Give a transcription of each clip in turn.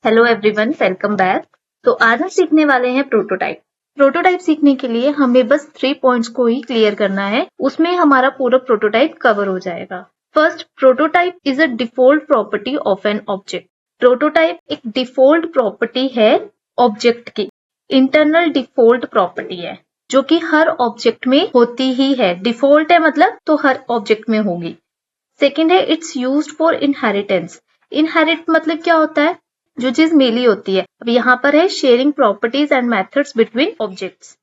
Hello everyone, welcome back. तो आज हम सीखने वाले हैं प्रोटोटाइप। प्रोटोटाइप सीखने के लिए हमें बस 3 पॉइंट्स को ही क्लियर करना है, उसमें हमारा पूरा प्रोटोटाइप कवर हो जाएगा। First, prototype is a default property of an object. Prototype एक डिफॉल्ट प्रॉपर्टी है ऑब्जेक्ट की, इंटरनल डिफॉल्ट प्रॉपर्टी है जो कि हर ऑब्जेक्ट में होती ही है। डिफॉल्ट है मतलब तो हर ऑब्जेक्ट में होगी। सेकेंड है, it's used for inheritance. Inherit मतलब क्या होता है? जो चीज मेली होती है। अब यहाँ पर है sharing properties and methods between objects.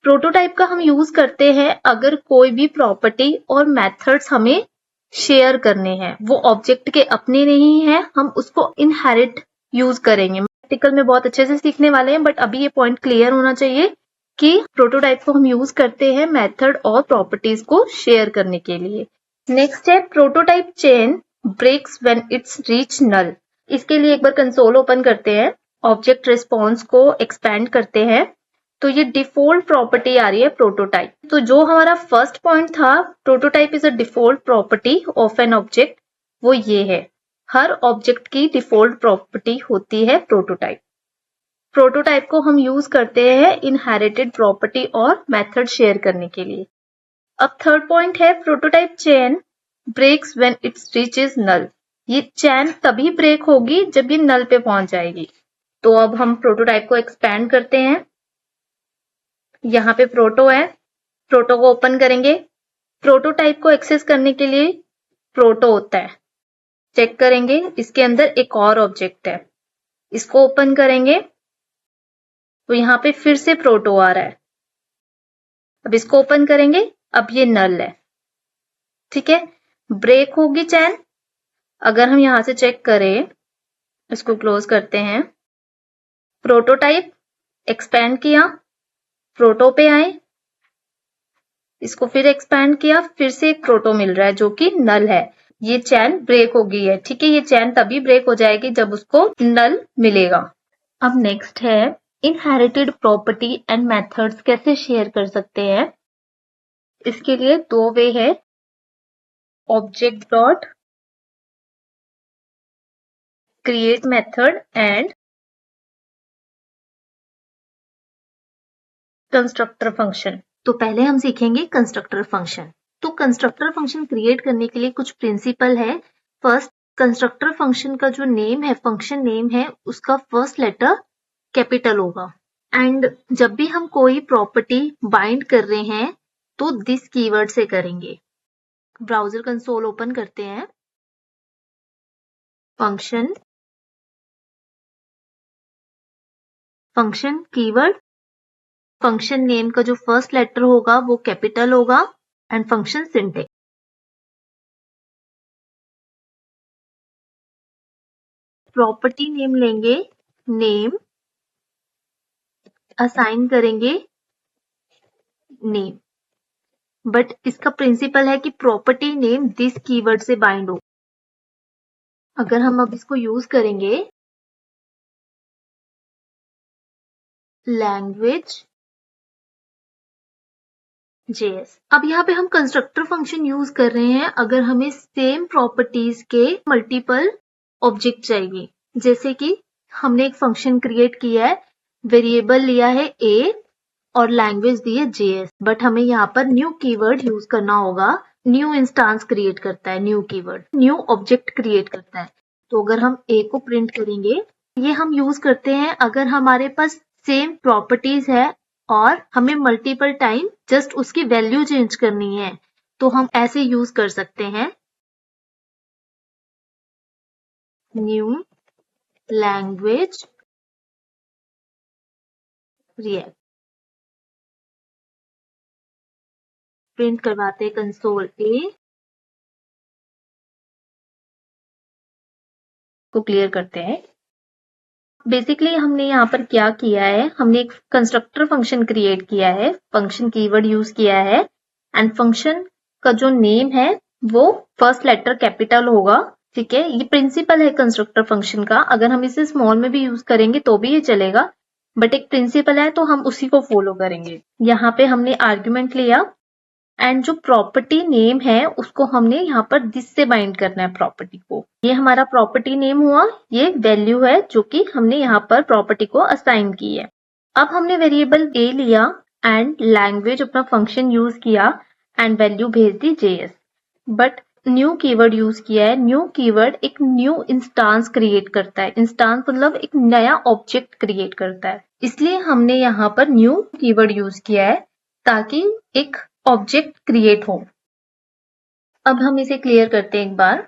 Prototype का हम यूज करते हैं अगर कोई भी प्रॉपर्टी और मेथड्स हमें शेयर करने हैं, वो ऑब्जेक्ट के अपने नहीं है, हम उसको इनहेरिट यूज करेंगे। प्रैक्टिकल में बहुत अच्छे से सीखने वाले हैं, बट अभी ये पॉइंट क्लियर होना चाहिए कि प्रोटोटाइप को हम यूज करते हैं मेथड और प्रॉपर्टीज को शेयर करने के लिए। नेक्स्ट है, prototype chain breaks when it's reach null. इसके लिए एक बार कंसोल ओपन करते हैं, ऑब्जेक्ट रिस्पॉन्स को एक्सपेंड करते हैं, तो ये डिफॉल्ट प्रॉपर्टी आ रही है प्रोटोटाइप। तो जो हमारा फर्स्ट पॉइंट था, prototype is a default property of an object, वो ये है। हर ऑब्जेक्ट की डिफॉल्ट प्रॉपर्टी होती है प्रोटोटाइप। प्रोटोटाइप को हम यूज करते हैं इनहेरिटेड प्रॉपर्टी और मेथड शेयर करने के लिए। अब थर्ड पॉइंट है, prototype chain breaks when it's reaches null. ये चैन तभी ब्रेक होगी जब ये नल पे पहुंच जाएगी। तो अब हम प्रोटोटाइप को एक्सपैंड करते हैं। यहाँ पे प्रोटो है, प्रोटो को ओपन करेंगे। प्रोटोटाइप को एक्सेस करने के लिए प्रोटो होता है, चेक करेंगे। इसके अंदर एक और ऑब्जेक्ट है, इसको ओपन करेंगे तो यहाँ पे फिर से प्रोटो आ रहा है। अब इसको ओपन करेंगे, अब ये नल है, ठीक है, ब्रेक होगी चैन। अगर हम यहां से चेक करें, इसको क्लोज करते हैं, प्रोटोटाइप एक्सपैंड किया, प्रोटो पे आए, इसको फिर एक्सपैंड किया, फिर से एक प्रोटो मिल रहा है जो कि नल है। ये चैन ब्रेक हो गई है, ठीक है। ये चैन तभी ब्रेक हो जाएगी जब उसको नल मिलेगा। अब नेक्स्ट है, इनहेरिटेड प्रॉपर्टी एंड मेथड्स कैसे शेयर कर सकते हैं। इसके लिए दो वे है, object dot create method and constructor function. तो पहले हम सीखेंगे कंस्ट्रक्टर फंक्शन। तो कंस्ट्रक्टर फंक्शन क्रिएट करने के लिए कुछ प्रिंसिपल है। फर्स्ट, कंस्ट्रक्टर फंक्शन का जो नेम है, फंक्शन नेम है, उसका फर्स्ट लेटर कैपिटल होगा। एंड जब भी हम कोई प्रॉपर्टी बाइंड कर रहे हैं तो दिस कीवर्ड से करेंगे। ब्राउजर कंसोल ओपन करते हैं, function, function keyword, function name का जो फर्स्ट लेटर होगा वो कैपिटल होगा, and function syntax. Property name लेंगे, नेम, असाइन करेंगे नेम, बट इसका प्रिंसिपल है कि प्रॉपर्टी नेम दिस कीवर्ड से बाइंड हो। अगर हम अब इसको यूज करेंगे, लैंग्वेज JS। अब यहाँ पे हम कंस्ट्रक्टर फंक्शन यूज कर रहे हैं अगर हमें सेम प्रॉपर्टीज के मल्टीपल ऑब्जेक्ट चाहिए। जैसे कि हमने एक फंक्शन क्रिएट किया है, वेरिएबल लिया है A और लैंग्वेज दी है JS, बट हमें यहाँ पर न्यू कीवर्ड यूज करना होगा। न्यू इंस्टांस क्रिएट करता है, new keyword new object create करता है। तो अगर हम A को प्रिंट करेंगे, ये हम यूज करते हैं अगर हमारे पास सेम प्रॉपर्टीज है और हमें मल्टीपल टाइम जस्ट उसकी वैल्यू चेंज करनी है, तो हम ऐसे यूज कर सकते हैं, न्यू लैंग्वेज रिएक्ट। प्रिंट करवाते हैं कंसोल A को क्लियर करते हैं। बेसिकली हमने यहाँ पर क्या किया है, हमने एक कंस्ट्रक्टर फंक्शन क्रिएट किया है, फंक्शन कीवर्ड यूज किया है, एंड फंक्शन का जो नेम है वो फर्स्ट लेटर कैपिटल होगा, ठीक है। ये प्रिंसिपल है कंस्ट्रक्टर फंक्शन का। अगर हम इसे स्मॉल में भी यूज करेंगे तो भी ये चलेगा, बट एक प्रिंसिपल है तो हम उसी को फॉलो करेंगे। यहाँ पे हमने आर्ग्यूमेंट लिया एंड जो प्रॉपर्टी नेम है उसको हमने यहाँ पर दिस से बाइंड करना है प्रॉपर्टी को। ये हमारा प्रॉपर्टी नेम हुआ, ये वैल्यू है जो कि हमने यहाँ पर प्रॉपर्टी को असाइन की है। अब हमने वेरिएबल a लिया एंड लैंग्वेज अपना फंक्शन यूज किया एंड वैल्यू भेज दी JS, but new keyword use किया है। न्यू कीवर्ड एक न्यू इंस्टांस क्रिएट करता है। इंस्टांस मतलब एक नया ऑब्जेक्ट क्रिएट करता है, इसलिए हमने यहाँ पर न्यू कीवर्ड यूज किया है ताकि एक ऑब्जेक्ट क्रिएट हो। अब हम इसे क्लियर करते हैं एक बार,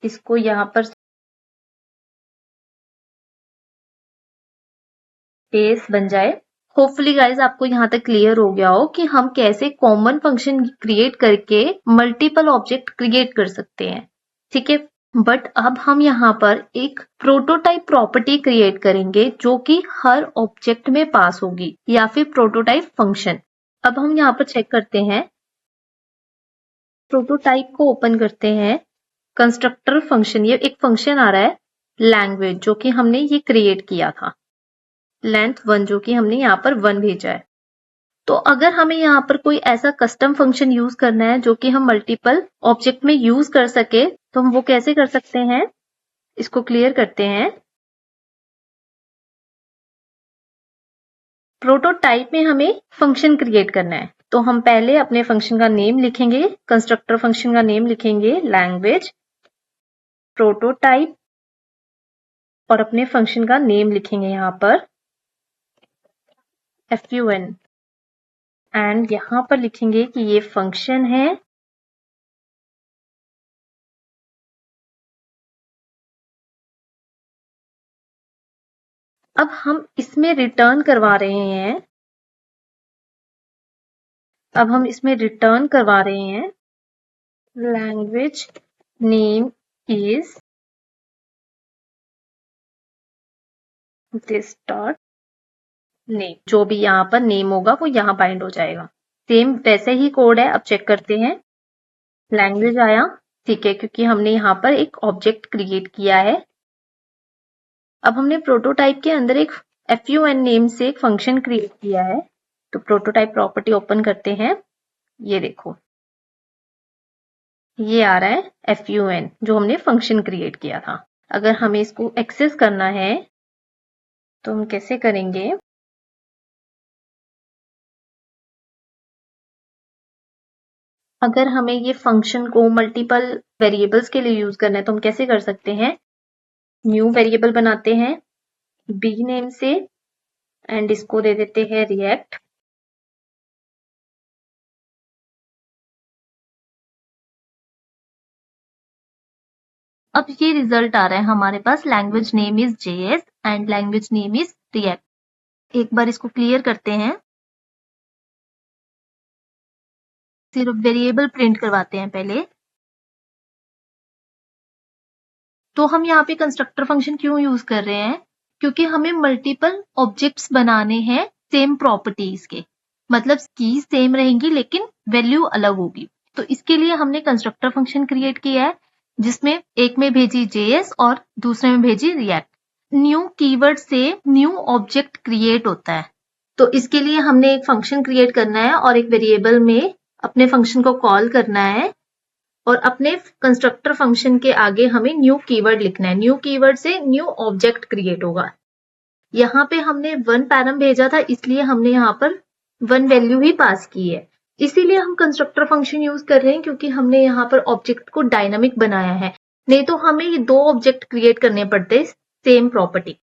इसको यहाँ पर स्पेस बन जाए। होपफुली गाइज आपको यहाँ तक क्लियर हो गया हो कि हम कैसे कॉमन फंक्शन क्रिएट करके मल्टीपल ऑब्जेक्ट क्रिएट कर सकते हैं, ठीक है। बट अब हम यहाँ पर एक प्रोटोटाइप प्रॉपर्टी क्रिएट करेंगे जो कि हर ऑब्जेक्ट में पास होगी, या फिर प्रोटोटाइप फंक्शन। अब हम यहाँ पर चेक करते हैं, प्रोटोटाइप को ओपन करते हैं, कंस्ट्रक्टर फंक्शन, ये एक फंक्शन आ रहा है लैंग्वेज जो कि हमने ये क्रिएट किया था, लेंथ 1 जो कि हमने यहाँ पर 1 भेजा है। तो अगर हमें यहाँ पर कोई ऐसा कस्टम फंक्शन यूज करना है जो कि हम मल्टीपल ऑब्जेक्ट में यूज कर सके, तो हम वो कैसे कर सकते हैं, इसको क्लियर करते हैं। प्रोटोटाइप में हमें फंक्शन क्रिएट करना है, तो हम पहले अपने फंक्शन का नेम लिखेंगे, कंस्ट्रक्टर फंक्शन का नेम लिखेंगे लैंग्वेज प्रोटोटाइप, और अपने फंक्शन का नेम लिखेंगे यहाँ पर fun, एंड यहाँ पर लिखेंगे कि ये फंक्शन है। अब हम इसमें रिटर्न करवा रहे हैं, language name is this dot name, जो भी यहाँ पर नेम होगा वो यहाँ बाइंड हो जाएगा। सेम वैसे ही कोड है। अब चेक करते हैं, लैंग्वेज आया, ठीक है, क्योंकि हमने यहाँ पर एक ऑब्जेक्ट क्रिएट किया है। अब हमने प्रोटोटाइप के अंदर एक fun नेम से एक फंक्शन क्रिएट किया है, तो प्रोटोटाइप प्रॉपर्टी ओपन करते हैं, ये देखो ये आ रहा है fun जो हमने फंक्शन क्रिएट किया था। अगर हमें इसको एक्सेस करना है तो हम कैसे करेंगे, अगर हमें ये फंक्शन को मल्टीपल वेरिएबल्स के लिए यूज करना है तो हम कैसे कर सकते हैं, न्यू वेरिएबल बनाते हैं b नेम से एंड इसको दे देते हैं रिएक्ट। अब ये रिजल्ट आ रहा है हमारे पास, language name is JS and language name is react. एक बार इसको क्लियर करते हैं, सिर्फ वेरिएबल प्रिंट करवाते हैं पहले। तो हम यहाँ पे कंस्ट्रक्टर फंक्शन क्यों यूज कर रहे हैं, क्योंकि हमें मल्टीपल ऑब्जेक्ट्स बनाने हैं सेम प्रॉपर्टीज के, मतलब की सेम रहेंगी लेकिन वैल्यू अलग होगी। तो इसके लिए हमने कंस्ट्रक्टर फंक्शन क्रिएट किया है जिसमें एक में भेजी JS और दूसरे में भेजी रिएक्ट। न्यू कीवर्ड से न्यू ऑब्जेक्ट क्रिएट होता है, तो इसके लिए हमने एक फंक्शन क्रिएट करना है और एक वेरिएबल में अपने फंक्शन को कॉल करना है, और अपने कंस्ट्रक्टर फंक्शन के आगे हमें न्यू कीवर्ड लिखना है। न्यू कीवर्ड से न्यू ऑब्जेक्ट क्रिएट होगा। यहाँ पे हमने 1 पैरम भेजा था, इसलिए हमने यहाँ पर 1 वैल्यू ही पास की है, इसीलिए हम कंस्ट्रक्टर फंक्शन यूज कर रहे हैं, क्योंकि हमने यहाँ पर ऑब्जेक्ट को डायनामिक बनाया है। नहीं तो हमें ये 2 ऑब्जेक्ट क्रिएट करने पड़ते सेम प्रॉपर्टी,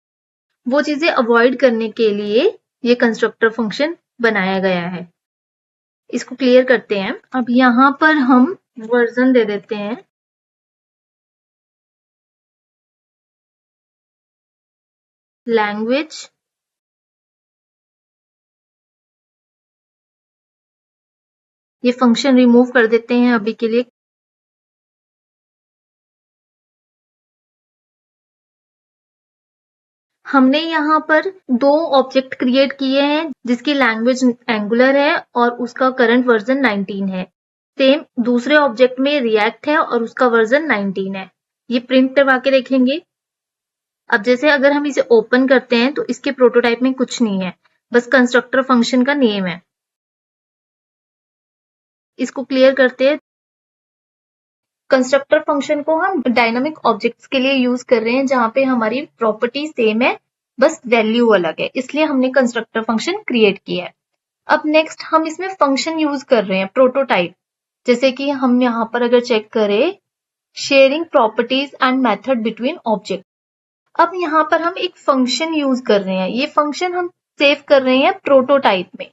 वो चीजें अवॉइड करने के लिए ये कंस्ट्रक्टर फंक्शन बनाया गया है। इसको क्लियर करते हैं। अब यहाँ पर हम वर्जन दे देते हैं लैंग्वेज ये फंक्शन रिमूव कर देते हैं अभी के लिए। हमने यहाँ पर 2 ऑब्जेक्ट क्रिएट किए हैं जिसकी लैंग्वेज एंगुलर है और उसका करंट वर्जन 19 है। सेम दूसरे ऑब्जेक्ट में रिएक्ट है और उसका वर्जन 19 है। ये प्रिंट करवा के देखेंगे। अब जैसे अगर हम इसे ओपन करते हैं तो इसके प्रोटोटाइप में कुछ नहीं है, बस कंस्ट्रक्टर फंक्शन का नेम है। इसको क्लियर करते हैं। कंस्ट्रक्टर फंक्शन को हम डायनामिक ऑब्जेक्ट्स के लिए यूज कर रहे हैं जहां पे हमारी प्रॉपर्टी सेम है, बस वैल्यू अलग है, इसलिए हमने कंस्ट्रक्टर फंक्शन क्रिएट किया है। अब नेक्स्ट हम इसमें फंक्शन यूज कर रहे हैं प्रोटोटाइप। जैसे कि हम यहाँ पर अगर चेक करें, sharing properties and method between object. अब यहाँ पर हम एक फंक्शन यूज कर रहे हैं, ये फंक्शन हम सेव कर रहे हैं प्रोटोटाइप में,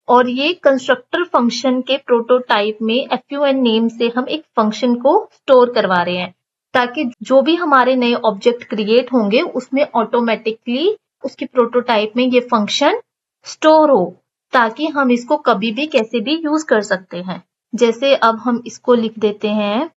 और ये कंस्ट्रक्टर फंक्शन के प्रोटोटाइप में fun नेम से हम एक फंक्शन को स्टोर करवा रहे हैं, ताकि जो भी हमारे नए ऑब्जेक्ट क्रिएट होंगे उसमें ऑटोमेटिकली उसकी प्रोटोटाइप में ये फंक्शन स्टोर हो, ताकि हम इसको कभी भी कैसे भी यूज कर सकते हैं। जैसे अब हम इसको लिख देते हैं,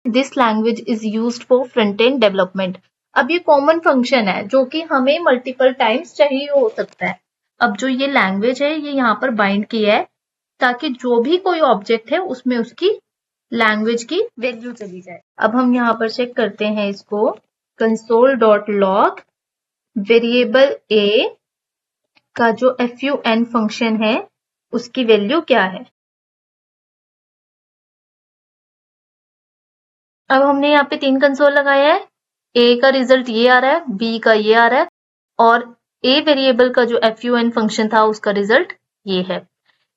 this language is used for front end development. अब ये कॉमन फंक्शन है जो कि हमें मल्टीपल टाइम्स चाहिए हो सकता है। अब जो ये लैंग्वेज है ये यहाँ पर बाइंड किया है ताकि जो भी कोई ऑब्जेक्ट है उसमें उसकी लैंग्वेज की वैल्यू चली जाए। अब हम यहाँ पर चेक करते हैं इसको, console.log वेरिएबल a का जो fun फंक्शन है उसकी वैल्यू क्या है। अब हमने यहाँ पे 3 कंसोल लगाया है, a का रिजल्ट ये आ रहा है, b का ये आ रहा है, और a वेरिएबल का जो fun फंक्शन था उसका रिजल्ट ये है।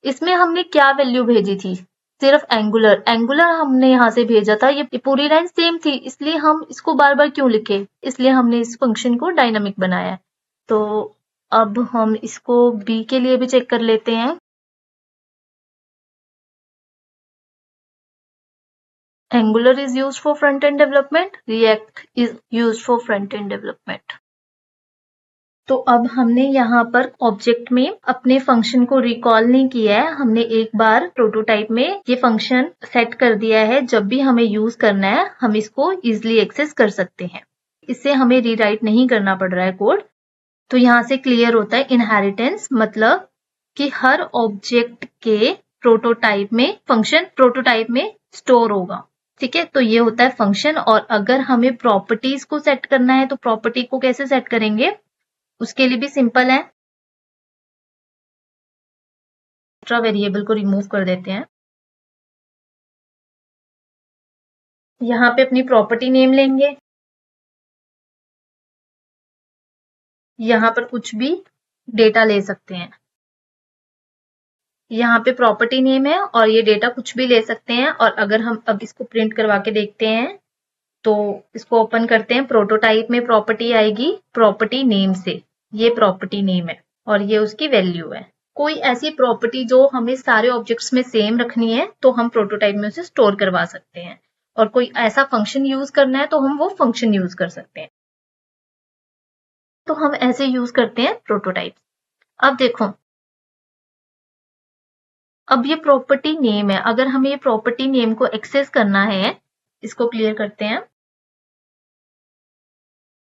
इसमें हमने क्या वैल्यू भेजी थी, सिर्फ एंगुलर हमने यहाँ से भेजा था। ये पूरी लाइन सेम थी, इसलिए हम इसको बार बार क्यों लिखे, इसलिए हमने इस फंक्शन को डायनामिक बनाया है। तो अब हम इसको b के लिए भी चेक कर लेते हैं। Angular is used for front-end development, React is used for front-end development. तो अब हमने यहाँ पर ऑब्जेक्ट में अपने फंक्शन को रिकॉल नहीं किया है, हमने एक बार प्रोटोटाइप में ये फंक्शन सेट कर दिया है। जब भी हमें यूज करना है हम इसको इजिली एक्सेस कर सकते हैं, इससे हमें रीराइट नहीं करना पड़ रहा है कोड। तो यहाँ से क्लियर होता है इनहेरिटेंस, मतलब कि हर ऑब्जेक्ट के प्रोटोटाइप में फंक्शन प्रोटोटाइप में स्टोर होगा। ठीक है, तो ये होता है फंक्शन। और अगर हमें प्रॉपर्टीज को सेट करना है तो प्रॉपर्टी को कैसे सेट करेंगे, उसके लिए भी सिंपल है। एक्स्ट्रा वेरिएबल को रिमूव कर देते हैं। यहाँ पे अपनी प्रॉपर्टी नेम लेंगे, यहाँ पर कुछ भी डेटा ले सकते हैं। यहाँ पे प्रॉपर्टी नेम है और ये डेटा कुछ भी ले सकते हैं। और अगर हम अब इसको प्रिंट करवा के देखते हैं तो इसको ओपन करते हैं, प्रोटोटाइप में प्रॉपर्टी आएगी प्रॉपर्टी नेम से, ये प्रॉपर्टी नेम है और ये उसकी वैल्यू है। कोई ऐसी प्रॉपर्टी जो हमें सारे ऑब्जेक्ट्स में सेम रखनी है तो हम प्रोटोटाइप में उसे स्टोर करवा सकते हैं, और कोई ऐसा फंक्शन यूज करना है तो हम वो फंक्शन यूज कर सकते हैं। तो हम ऐसे यूज करते हैं प्रोटोटाइप। अब देखो, अब ये प्रॉपर्टी नेम है, अगर हमें ये प्रॉपर्टी नेम को एक्सेस करना है, इसको क्लियर करते हैं,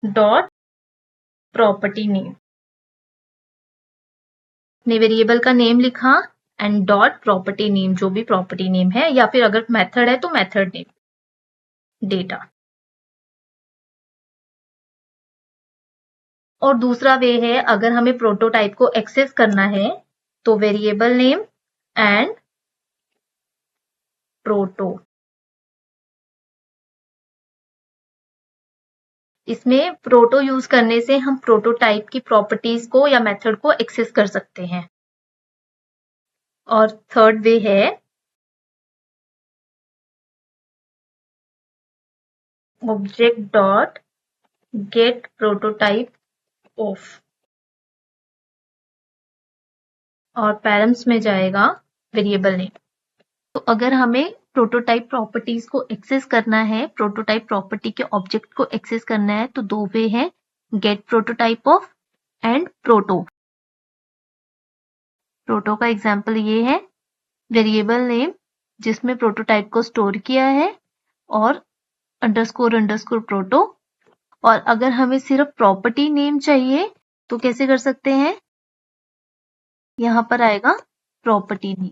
डॉट प्रॉपर्टी नेम ने वेरिएबल का नेम लिखा एंड डॉट प्रॉपर्टी नेम, जो भी प्रॉपर्टी नेम है, या फिर अगर मेथड है तो मेथड नेम डेटा। और दूसरा वे है, अगर हमें प्रोटोटाइप को एक्सेस करना है तो वेरिएबल नेम एंड प्रोटो। इसमें प्रोटो यूज करने से हम प्रोटोटाइप की प्रॉपर्टीज को या मेथड को एक्सेस कर सकते हैं। और थर्ड वे है object dot gate prototype of, और पैरम्स में जाएगा वेरिएबल नेम। तो अगर हमें प्रोटोटाइप प्रॉपर्टीज को एक्सेस करना है, प्रोटोटाइप प्रॉपर्टी के ऑब्जेक्ट को एक्सेस करना है, तो दो वे है, get prototype of and proto. Proto का एग्जांपल ये है, वेरिएबल नेम जिसमें प्रोटोटाइप को स्टोर किया है और अंडरस्कोर अंडरस्कोर प्रोटो। और अगर हमें सिर्फ प्रॉपर्टी नेम चाहिए तो कैसे कर सकते हैं, यहाँ पर आएगा प्रॉपर्टी नेम।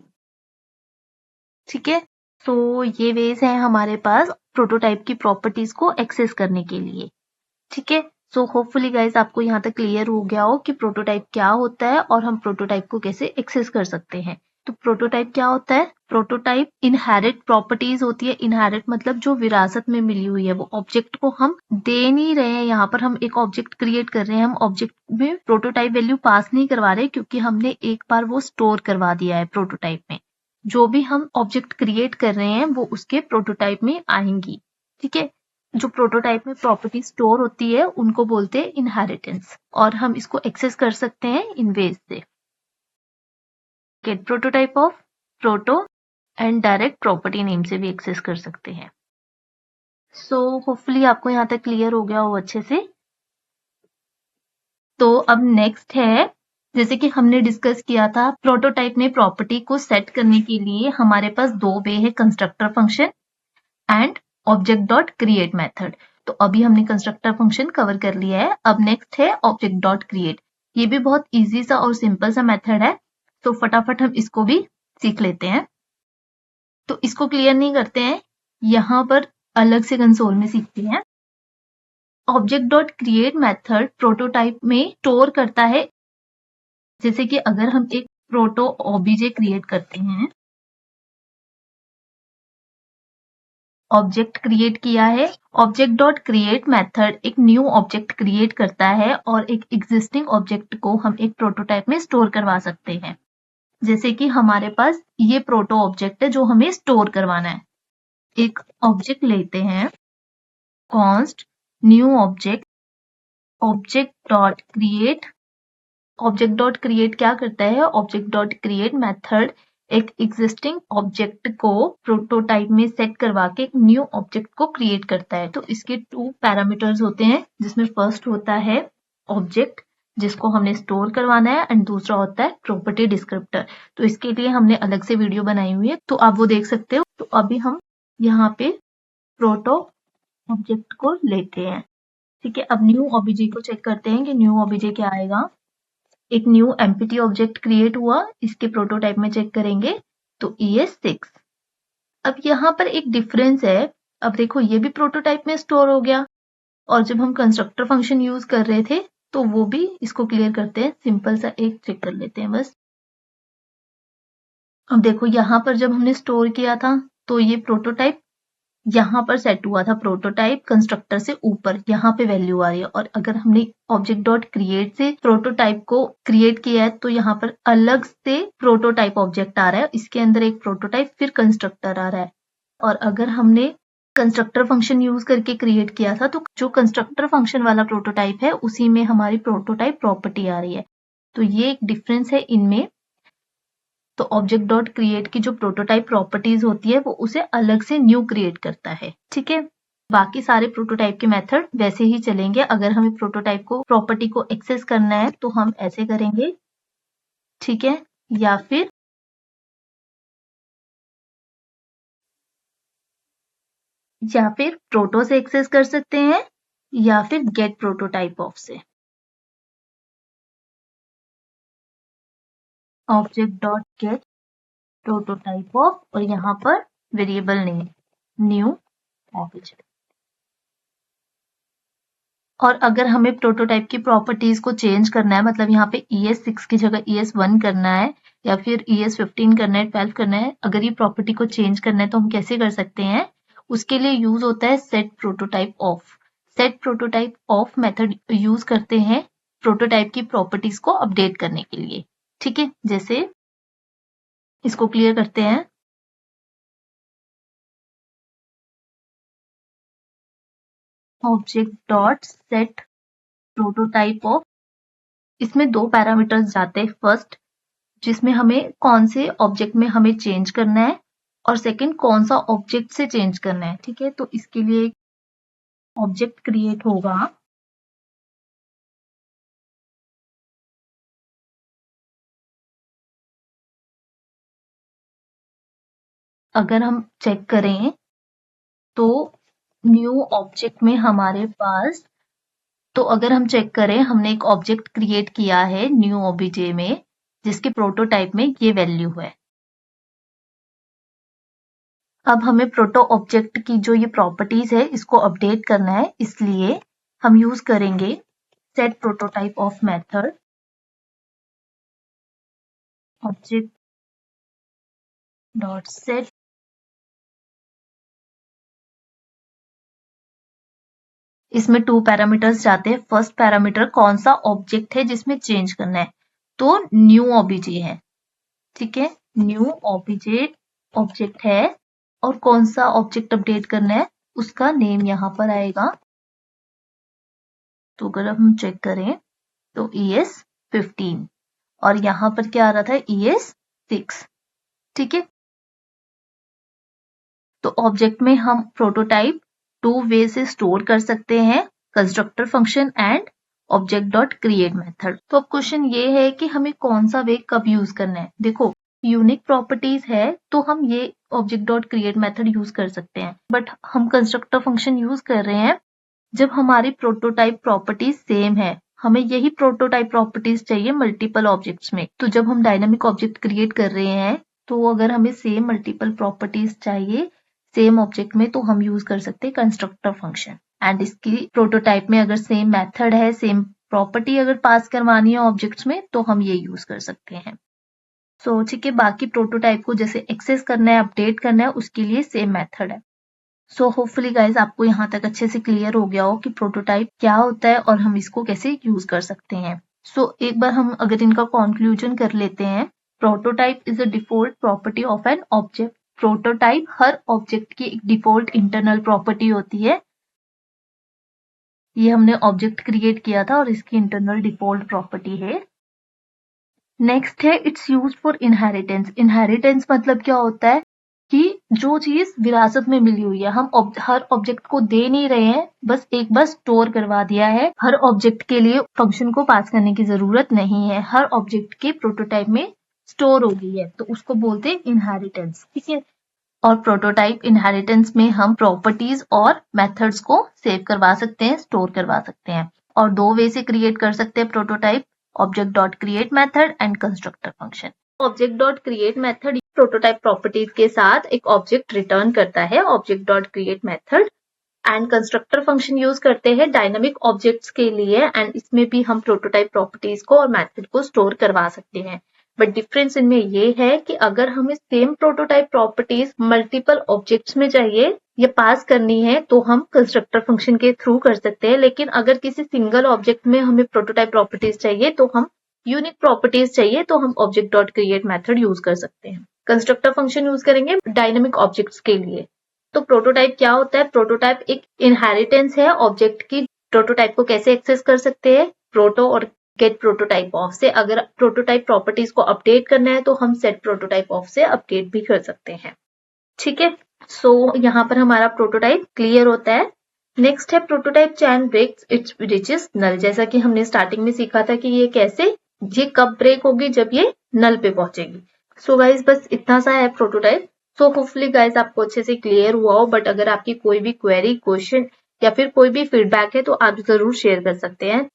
ठीक है, तो ये वेज है हमारे पास प्रोटोटाइप की प्रॉपर्टीज को एक्सेस करने के लिए। ठीक है, सो होपफुली गाइज आपको यहाँ तक क्लियर हो गया हो कि प्रोटोटाइप क्या होता है और हम प्रोटोटाइप को कैसे एक्सेस कर सकते हैं। तो प्रोटोटाइप क्या होता है? प्रोटोटाइप इनहेरिट प्रॉपर्टीज होती है। इनहेरिट मतलब जो विरासत में मिली हुई है, वो ऑब्जेक्ट को हम दे नहीं रहे हैं। यहाँ पर हम एक ऑब्जेक्ट क्रिएट कर रहे हैं, हम ऑब्जेक्ट में प्रोटोटाइप वैल्यू पास नहीं करवा रहे क्योंकि हमने एक बार वो स्टोर करवा दिया है प्रोटोटाइप में। जो भी हम ऑब्जेक्ट क्रिएट कर रहे हैं वो उसके प्रोटोटाइप में आएंगी। ठीक है, जो प्रोटोटाइप में प्रॉपर्टी स्टोर होती है उनको बोलते हैं इनहेरिटेंस, और हम इसको एक्सेस कर सकते हैं इन वेज से। Get prototype of, proto and direct property name से भी एक्सेस कर सकते हैं। सो होपफुली आपको यहाँ तक क्लियर हो गया हो अच्छे से। तो अब नेक्स्ट है, जैसे कि हमने डिस्कस किया था, प्रोटोटाइप में प्रॉपर्टी को सेट करने के लिए हमारे पास दो वे है, constructor function and object dot create method. तो अभी हमने कंस्ट्रक्टर फंक्शन कवर कर लिया है। अब नेक्स्ट है ऑब्जेक्ट डॉट क्रिएट। ये भी बहुत इजी सा और सिंपल सा मेथड है, तो फटाफट हम इसको भी सीख लेते हैं। तो इसको क्लियर नहीं करते हैं, यहाँ पर अलग से कंसोल में सीखते हैं। Object dot create method prototype में स्टोर करता है, जैसे कि अगर हम एक प्रोटो ओबीजे क्रिएट करते हैं, ऑब्जेक्ट क्रिएट किया है, ऑब्जेक्ट डॉट क्रिएट मेथड एक न्यू ऑब्जेक्ट क्रिएट करता है और एक एग्जिस्टिंग ऑब्जेक्ट को हम एक प्रोटोटाइप में स्टोर करवा सकते हैं। जैसे कि हमारे पास ये प्रोटो ऑब्जेक्ट है जो हमें स्टोर करवाना है। एक ऑब्जेक्ट लेते हैं, const new object, object dot create. Object dot create क्या करता है? ऑब्जेक्ट डॉट क्रिएट मेथड एक एग्जिस्टिंग ऑब्जेक्ट को प्रोटोटाइप में सेट करवा के एक न्यू ऑब्जेक्ट को क्रिएट करता है। तो इसके 2 पैरामीटर्स होते हैं, जिसमें फर्स्ट होता है ऑब्जेक्ट जिसको हमने स्टोर करवाना है, एंड दूसरा होता है प्रॉपर्टी डिस्क्रिप्टर। तो इसके लिए हमने अलग से वीडियो बनाई हुई है, तो आप वो देख सकते हो। तो अभी हम यहाँ पे प्रोटो ऑब्जेक्ट को लेते हैं। ठीक है, अब न्यू ऑब्जेक्ट को चेक करते हैं कि न्यू ऑब्जेक्ट क्या आएगा। एक न्यू एम्प्टी ऑब्जेक्ट क्रिएट हुआ, इसके प्रोटोटाइप में चेक करेंगे तो ES6। अब यहाँ पर एक डिफरेंस है। अब देखो, ये भी प्रोटोटाइप में स्टोर हो गया, और जब हम कंस्ट्रक्टर फंक्शन यूज कर रहे थे तो वो भी। इसको क्लियर करते हैं, सिंपल सा एक चेक कर लेते हैं बस। अब देखो, यहाँ पर जब हमने स्टोर किया था तो ये प्रोटोटाइप यहाँ पर सेट हुआ था, प्रोटोटाइप कंस्ट्रक्टर से ऊपर यहाँ पे वैल्यू आ रही है। और अगर हमने ऑब्जेक्ट डॉट क्रिएट से प्रोटोटाइप को क्रिएट किया है तो यहाँ पर अलग से प्रोटोटाइप ऑब्जेक्ट आ रहा है, इसके अंदर एक प्रोटोटाइप फिर कंस्ट्रक्टर आ रहा है। और अगर हमने कंस्ट्रक्टर फंक्शन यूज करके क्रिएट किया था तो जो कंस्ट्रक्टर फंक्शन वाला प्रोटोटाइप है उसी में हमारी प्रोटोटाइप प्रॉपर्टी आ रही है। तो ये एक डिफरेंस है इनमें। तो ऑब्जेक्ट डॉट क्रिएट की जो प्रोटोटाइप प्रॉपर्टीज होती है वो उसे अलग से न्यू क्रिएट करता है। ठीक है, बाकी सारे प्रोटोटाइप के मेथड वैसे ही चलेंगे। अगर हमें प्रोटोटाइप को प्रॉपर्टी को एक्सेस करना है तो हम ऐसे करेंगे, ठीक है, या फिर प्रोटो से एक्सेस कर सकते हैं, या फिर गेट प्रोटोटाइप ऑफ से। Object dot gate prototype of, और यहाँ पर वेरिएबल नेम न्यू ऑब्जेक्ट। और अगर हमें प्रोटोटाइप की प्रॉपर्टीज को चेंज करना है, मतलब यहाँ पे ES6 की जगह ES1 करना है, या फिर ES15 करना है, 12 करना है, अगर ये प्रॉपर्टी को चेंज करना है तो हम कैसे कर सकते हैं? उसके लिए यूज होता है set prototype of. Set prototype of method use करते हैं प्रोटोटाइप की प्रॉपर्टीज को अपडेट करने के लिए। ठीक है, जैसे इसको क्लियर करते हैं। Object dot set prototype of, इसमें 2 पैरामीटर्स जाते हैं। फर्स्ट, जिसमें हमें कौन से ऑब्जेक्ट में हमें चेंज करना है, और सेकंड कौन सा ऑब्जेक्ट से चेंज करना है। ठीक है, तो इसके लिए ऑब्जेक्ट क्रिएट होगा, अगर हम चेक करें तो न्यू ऑब्जेक्ट में हमारे पास, तो अगर हम चेक करें, हमने एक ऑब्जेक्ट क्रिएट किया है न्यू ओबीजे में, जिसके प्रोटोटाइप में ये वैल्यू है। अब हमें प्रोटो ऑब्जेक्ट की जो ये प्रॉपर्टीज है इसको अपडेट करना है, इसलिए हम यूज करेंगे set prototype of method object dot set इसमें 2 पैरामीटर्स जाते हैं। फर्स्ट पैरामीटर कौन सा ऑब्जेक्ट है जिसमें चेंज करना है, तो न्यू ओबीजे है, ठीक है, न्यू ऑब्जेक्ट है। और कौन सा ऑब्जेक्ट अपडेट करना है उसका नेम यहां पर आएगा। तो अगर हम चेक करें तो ES15 और यहां पर क्या आ रहा था ES6, ठीक है। तो ऑब्जेक्ट में हम प्रोटोटाइप 2 वे से स्टोर कर सकते हैं, constructor function and object dot create method. तो अब क्वेश्चन ये है कि हमें कौन सा वे कब यूज करना है। देखो यूनिक प्रॉपर्टीज है तो हम ये object dot create method use कर सकते हैं, बट हम कंस्ट्रक्टर फंक्शन यूज कर रहे हैं जब हमारी प्रोटोटाइप प्रॉपर्टीज सेम है। हमें यही प्रोटोटाइप प्रॉपर्टीज चाहिए मल्टीपल ऑब्जेक्ट्स में। तो जब हम डायनामिक ऑब्जेक्ट क्रिएट कर रहे हैं तो अगर हमें सेम मल्टीपल प्रॉपर्टीज चाहिए सेम ऑब्जेक्ट में तो हम यूज कर सकते हैं कंस्ट्रक्टर फंक्शन। एंड इसकी प्रोटोटाइप में अगर सेम मेथड है, सेम प्रॉपर्टी अगर पास करवानी है ऑब्जेक्ट्स में तो हम ये यूज कर सकते हैं। सो ठीक है, बाकी प्रोटोटाइप को जैसे एक्सेस करना है, अपडेट करना है, उसके लिए सेम मेथड है। सो होपफुली गाइज आपको यहाँ तक अच्छे से क्लियर हो गया हो कि प्रोटोटाइप क्या होता है और हम इसको कैसे यूज कर सकते हैं। सो एक बार हम अगर इनका कंक्लूजन कर लेते हैं। Prototype is a default property of an object. Prototype her object की एक डिफॉल्ट इंटरनल प्रॉपर्टी होती है। ये हमने ऑब्जेक्ट क्रिएट किया था और इसकी इंटरनल डिफॉल्ट प्रॉपर्टी है। नेक्स्ट है it's use for inheritance. Inheritance मतलब क्या होता है कि जो चीज विरासत में मिली हुई है, हम हर ऑब्जेक्ट को दे नहीं रहे हैं, बस एक बार स्टोर करवा दिया है। हर ऑब्जेक्ट के लिए फंक्शन को पास करने की जरूरत नहीं है, हर ऑब्जेक्ट के प्रोटोटाइप में स्टोर हो गई है, तो उसको बोलते हैं इनहेरिटेंस, ठीक है। और प्रोटोटाइप इनहेरिटेंस में हम प्रॉपर्टीज और मेथड्स को सेव करवा सकते हैं, स्टोर करवा सकते हैं। और 2 वे से क्रिएट कर सकते हैं prototype, object dot create method and constructor function. Object dot create method prototype properties के साथ एक ऑब्जेक्ट रिटर्न करता है, object dot create method. And constructor function use करते हैं डायनामिक ऑब्जेक्ट्स के लिए, एंड इसमें भी हम प्रोटोटाइप प्रॉपर्टीज को और मेथड को स्टोर करवा सकते हैं। बट डिफरेंस इनमें ये है कि अगर हमें same prototype properties multiple objects में चाहिए या पास करनी है तो हम कंस्ट्रक्टर फंक्शन के थ्रू कर सकते हैं, लेकिन अगर किसी सिंगल ऑब्जेक्ट में हमें प्रोटोटाइप प्रॉपर्टीज चाहिए तो हम यूनिक प्रॉपर्टीज चाहिए तो हम object dot create method use कर सकते हैं। कंस्ट्रक्टर फंक्शन यूज करेंगे डायनामिक ऑब्जेक्ट्स के लिए। तो प्रोटोटाइप क्या होता है? प्रोटोटाइप एक इनहेरिटेंस है ऑब्जेक्ट की। प्रोटोटाइप को कैसे एक्सेस कर सकते हैं? प्रोटो और गेट प्रोटोटाइप ऑफ से। अगर प्रोटोटाइप प्रॉपर्टीज को अपडेट करना है तो हम सेट प्रोटोटाइप ऑफ से अपडेट भी कर सकते हैं, ठीक है। सो यहाँ पर हमारा प्रोटोटाइप क्लियर होता है। नेक्स्ट है prototype chain breaks it's reaches null. जैसा कि हमने स्टार्टिंग में सीखा था कि ये कब ब्रेक होगी, जब ये नल पे पहुंचेगी। सो गाइज बस इतना सा है प्रोटोटाइप। सो होपफुली गाइज आपको अच्छे से क्लियर हुआ हो, बट अगर आपकी कोई भी क्वेरी, क्वेश्चन या फिर कोई भी फीडबैक है तो आप जरूर शेयर कर सकते हैं।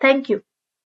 Thank you.